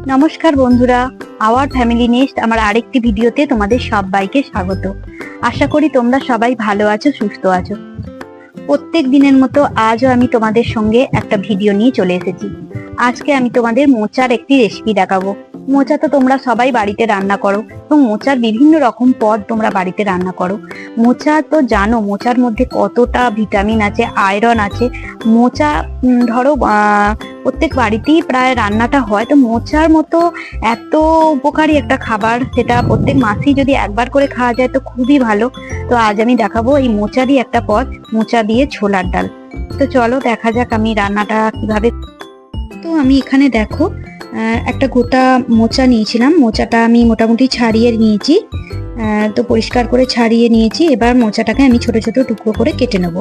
নমস্কার বন্ধুরা, our family nest আমার আরেকটি ভিডিওতে তোমাদের সবাইকে স্বাগত। আশা করি তোমরা সবাই ভালো আছো, সুস্থ আছো। প্রত্যেক দিনের মতো আজও আমি তোমাদের সঙ্গে একটা ভিডিও নিয়ে চলে এসেছি। আজকে আমি তোমাদের মোচার একটি রেসিপি দেখাবো। মোচা তো তোমরা সবাই বাড়িতে রান্না করো এবং মোচার বিভিন্ন রকম পদ তোমরা বাড়িতে রান্না করো। মোচা তো জানো মোচার মধ্যে কতটা ভিটামিন আছে, আয়রন আছে। মোচা ধরো প্রত্যেক বাড়িতেই প্রায় রান্নাটা হয়, তো মোচার মতো এত উপকারী একটা খাবার, সেটা প্রত্যেক মাসেই যদি একবার করে খাওয়া যায় তো খুবই ভালো। তো আজ আমি দেখাবো এই মোচারই একটা পদ, মোচা দিয়ে ছোলার ডাল। তো চলো দেখা যাক আমি রান্নাটা কিভাবে। তো আমি এখানে দেখো একটা গোটা মোচা নিয়েছিলাম। মোচাটা আমি মোটামুটি ছাড়িয়ে নিয়েছি, তো পরিষ্কার করে ছাড়িয়ে নিয়েছি। এবার মোচাটাকে আমি ছোট ছোট টুকরো করে কেটে নেব।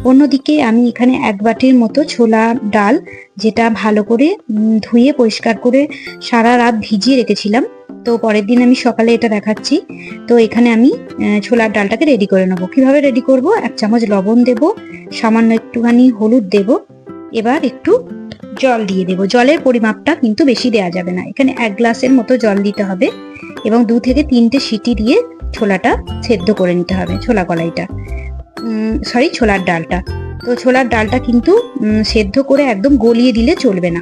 অন্যদিকে আমি এখানে এক বাটির মতো ছোলা ডাল, যেটা ভালো করে ধুয়ে পরিষ্কার করে সারা রাত ভিজিয়ে রেখেছিলাম, তো পরের দিন আমি সকালে এটা দেখাচ্ছি। তো এখানে আমি ছোলার ডালটাকে রেডি করে নেবো। কিভাবে রেডি করব? 1 চামচ লবণ দেব, সামান্য একটুখানি হলুদ দেব, এবার একটু জল দিয়ে দেব। জলের পরিমাপটা কিন্তু বেশি দেওয়া যাবে না, এখানে 1 গ্লাসের মতো জল দিতে হবে এবং 2 থেকে 3টে সিটি দিয়ে ছোলাটা সেদ্ধ করে নিতে হবে। ছোলা কলাইটা ছোলার ডালটা। তো ছোলার ডালটা কিন্তু সেদ্ধ করে একদম গলিয়ে দিলে চলবে না,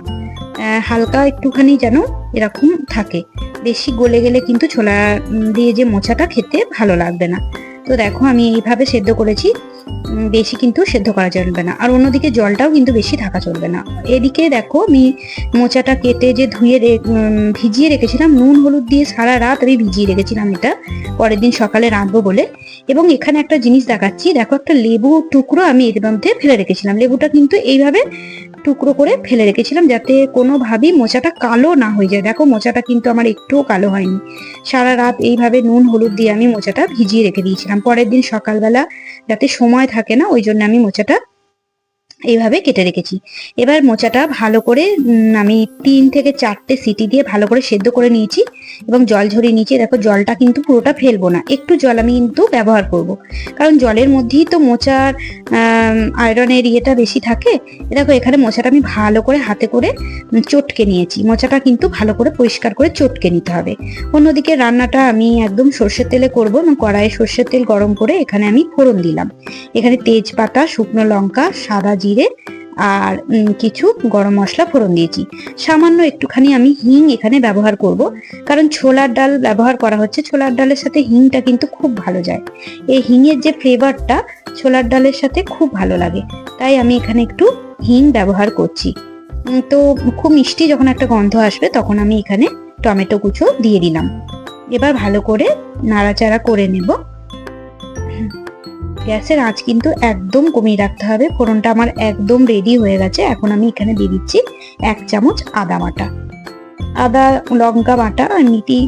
হালকা একটুখানি যেন এরকম থাকে। বেশি গলে গেলে কিন্তু ছোলা দিয়ে যে মোচাটা খেতে ভালো লাগবে না। তো দেখো আমি এইভাবে সেদ্ধ করেছি, বেশি কিন্তু সেদ্ধ করা চলবে না। আর অন্যদিকে জলটাও কিন্তু বেশি থাকা চলবে না। এদিকে দেখো আমি মোচাটা কেটে যে ধুয়ে ভিজিয়ে রেখেছিলাম, নুন হলুদ দিয়ে সারা রাত আমি ভিজিয়ে রেখেছিলাম এটা পরের দিন সকালে রাঁধবো বলে। এবং এখানে একটা জিনিস দেখাচ্ছি, দেখো একটা লেবু টুকরো আমি এর মধ্যে ফেলে রেখেছিলাম। লেবুটা কিন্তু এইভাবে টুকরো করে ফেলে রেখেছিলাম যাতে কোনোভাবেই মোচাটা কালো না হয়ে যায়। দেখো মোচাটা কিন্তু আমার একটুও কালো হয়নি। সারা রাত এইভাবে নুন হলুদ দিয়ে আমি মোচাটা ভিজিয়ে রেখে দিয়েছিলাম, পরের দিন সকালবেলা যাতে সময় থাকে না, ওই জন্য আমি মোচাটা এইভাবে কেটে রেখেছি। এবার মোচাটা ভালো করে আমি 3 থেকে 4টে সিটি দিয়ে ভালো করে সেদ্ধ করে নিয়েছি এবং জল ঝরিয়ে নিয়েছি। দেখো জলটা কিন্তু পুরোটা ফেলবো না, একটু জল আমি কিন্তু ব্যবহার করব, কারণ জলের মধ্যেই তো মোচার আয়রনের ইয়েটা বেশি থাকে। দেখো এখানে মোচাটা আমি ভালো করে হাতে করে চটকে নিয়েছি। মোচাটা কিন্তু ভালো করে পরিষ্কার করে চটকে নিতে হবে। অন্যদিকে রান্নাটা আমি একদম সর্ষের তেলে করবো এবং কড়াইয়ে সর্ষের তেল গরম করে এখানে আমি ফোড়ন দিলাম। এখানে তেজপাতা, শুকনো লঙ্কা, সাদা জিরে আর কিছু গরম মশলা ফোড়ন দিয়েছি। সামান্য একটুখানি আমি হিং এখানে ব্যবহার করব, কারণ ছোলার ডাল ব্যবহার করা হচ্ছে। ছোলার ডালের সাথে হিংটা কিন্তু খুব ভালো যায়, এই হিঙের যে ফ্লেভারটা ছোলার ডালের সাথে খুব ভালো লাগে, তাই আমি এখানে একটু হিং ব্যবহার করছি। তো খুব মিষ্টি যখন একটা গন্ধ আসবে তখন আমি এখানে টমেটো কুচো দিয়ে দিলাম। এবার ভালো করে নাড়াচাড়া করে নেব। গ্যাসের আঁচ কিন্তু একদম কমিয়ে রাখতে হবে। ফোড়নটা আমার একদম রেডি হয়ে গেছে। এখন আমি এখানে দিয়ে দিচ্ছি 1 চামচ আদা বাটা। আদা লঙ্কা বাটা এমনিতেই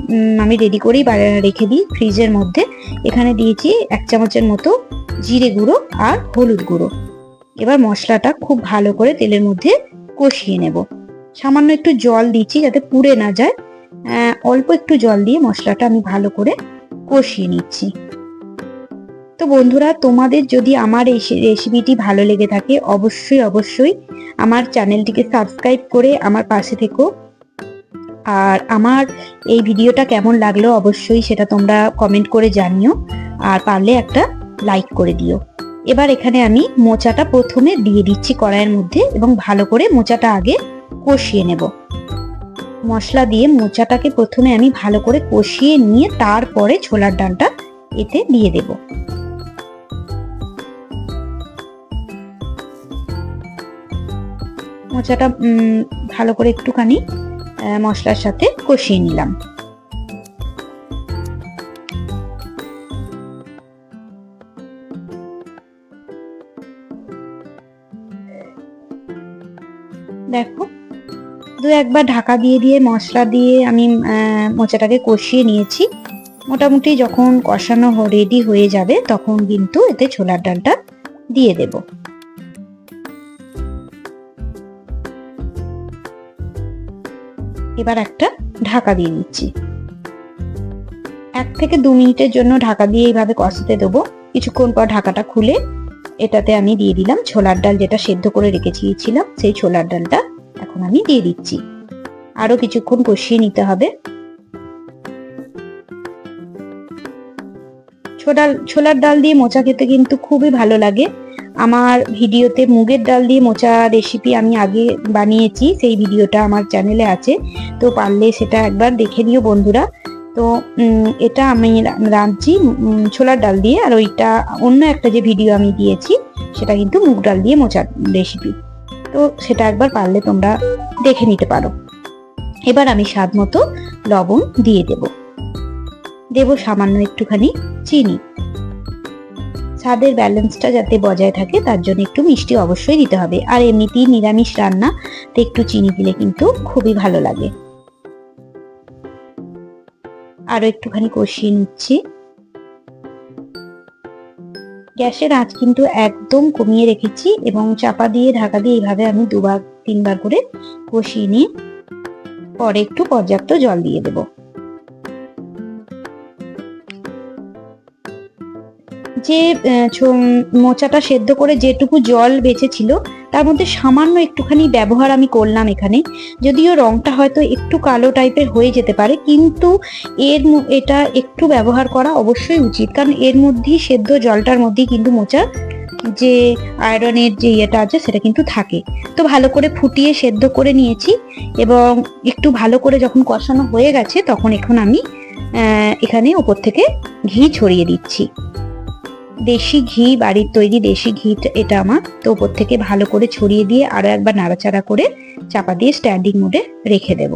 আমি রেডি করেই রেখে দিই ফ্রিজের মধ্যে। এখানে দিয়েছি 1 চামচের মতো জিরে গুঁড়ো আর হলুদ গুঁড়ো। এবার মশলাটা খুব ভালো করে তেলের মধ্যে কষিয়ে নেব। সামান্য একটু জল দিচ্ছি যাতে পুড়ে না যায়, অল্প একটু জল দিয়ে মশলাটা আমি ভালো করে কষিয়ে নিচ্ছি। তো বন্ধুরা, তোমাদের যদি আমার এই রেসিপিটি ভালো লেগে থাকে অবশ্যই অবশ্যই আমার চ্যানেলটিকে সাবস্ক্রাইব করে আমার পাশে থেকো। আর আমার এই ভিডিওটা কেমন লাগলো অবশ্যই সেটা তোমরা কমেন্ট করে জানিও, আর পারলে একটা লাইক করে দিও। এবার এখানে আমি মোচাটা প্রথমে দিয়ে দিচ্ছি কড়াইয়ের মধ্যে এবং ভালো করে মোচাটা আগে কষিয়ে নেব। মশলা দিয়ে মোচাটাকে প্রথমে আমি ভালো করে কষিয়ে নিয়ে তারপরে ছোলার ডালটা এতে দিয়ে দেব। মোচাটা ভালো করে একটুখানি মশলার সাথে কষিয়ে নিলাম। দেখো 2-1 বার ঢাকা দিয়ে দিয়ে মশলা দিয়ে আমি মোচাটাকে কষিয়ে নিয়েছি। মোটামুটি যখন কষানো রেডি হয়ে যাবে তখন কিন্তু এতে ছোলার ডালটা দিয়ে দেব। এবার একটা ঢাকা দিয়ে দিচ্ছি। 1 থেকে 2 মিনিটের জন্য ঢাকা দিয়ে এইভাবে কষাতে দেবো। কিছুক্ষণ পর ঢাকাটা খুলে এটাতে আমি দিয়ে দিলাম ছোলার ডাল, যেটা সেদ্ধ করে রেখেছিলাম সেই ছোলার ডালটা এখন আমি দিয়ে দিচ্ছি। আরো কিছুক্ষণ কষিয়ে নিতে হবে। ছোলার ডাল দিয়ে মোচা খেতে কিন্তু খুবই ভালো লাগে। আমার ভিডিওতে মুগের ডাল দিয়ে মোচা রেসিপি আমি আগে বানিয়েছি, সেই ভিডিওটা আমার চ্যানেলে আছে, তো পারলে সেটা একবার দেখে নিও বন্ধুরা। তো এটা আমি রাঁধছি ছোলার ডাল দিয়ে, আর ওইটা অন্য একটা যে ভিডিও আমি দিয়েছি সেটা কিন্তু মুগ ডাল দিয়ে মোচার রেসিপি, তো সেটা একবার পারলে তোমরা দেখে নিতে পারো। এবার আমি স্বাদ মতো লবণ দিয়ে দেব সামান্য একটুখানি চিনি। স্বাদের ব্যালেন্সটা যাতে বজায় থাকে তার জন্য একটু মিষ্টি অবশ্যই দিতে হবে, আর এমনিতেই নিরামিষ রান্না তো একটু চিনি দিলে কিন্তু খুবই ভালো লাগে। আরো একটুখানি কষিয়ে নিচ্ছি। গ্যাসের আঁচ কিন্তু একদম কমিয়ে রেখেছি এবং চাপা দিয়ে ঢাকা দিয়ে এইভাবে আমি 2-3 বার করে কষিয়ে নিয়ে পরে একটু পর্যাপ্ত জল দিয়ে দেব। যে মোচাটা সেদ্ধ করে যেটুকু জল বেঁচেছিল তার মধ্যে সামান্য একটুখানি ব্যবহার আমি করলাম এখানে। যদিও রংটা হয়তো একটু কালো টাইপের হয়ে যেতে পারে, কিন্তু এটা একটু ব্যবহার করা অবশ্যই উচিত, কারণ এর মধ্যেই সেদ্ধ জলটার মধ্যেই কিন্তু মোচা যে আয়রনের যে ইয়েটা আছে সেটা কিন্তু থাকে। তো ভালো করে ফুটিয়ে সেদ্ধ করে নিয়েছি এবং একটু ভালো করে যখন কষানো হয়ে গেছে তখন এখন আমি এখানে উপর থেকে ঘি ছড়িয়ে দিচ্ছি। দেশি ঘি, বাড়ির তৈরি দেশি ঘি এটা আমার, তো উপর থেকে ভালো করে ছড়িয়ে দিয়ে আরো একবার নাড়াচাড়া করে চাপা দিয়ে স্ট্যান্ডিং মোডে রেখে দেব।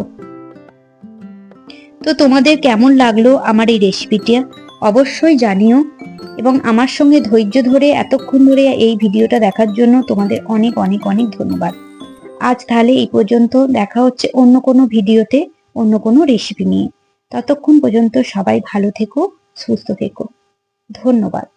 তো তোমাদের কেমন লাগলো আমার এই রেসিপিটা অবশ্যই জানিও, এবং আমার সঙ্গে ধৈর্য ধরে এতক্ষণ ধরে এই ভিডিওটা দেখার জন্য তোমাদের অনেক অনেক অনেক ধন্যবাদ। আজ তাহলে এই পর্যন্ত, দেখা হচ্ছে অন্য কোনো ভিডিওতে অন্য কোনো রেসিপি নিয়ে। ততক্ষণ পর্যন্ত সবাই ভালো থেকো, সুস্থ থেকো। ধন্যবাদ।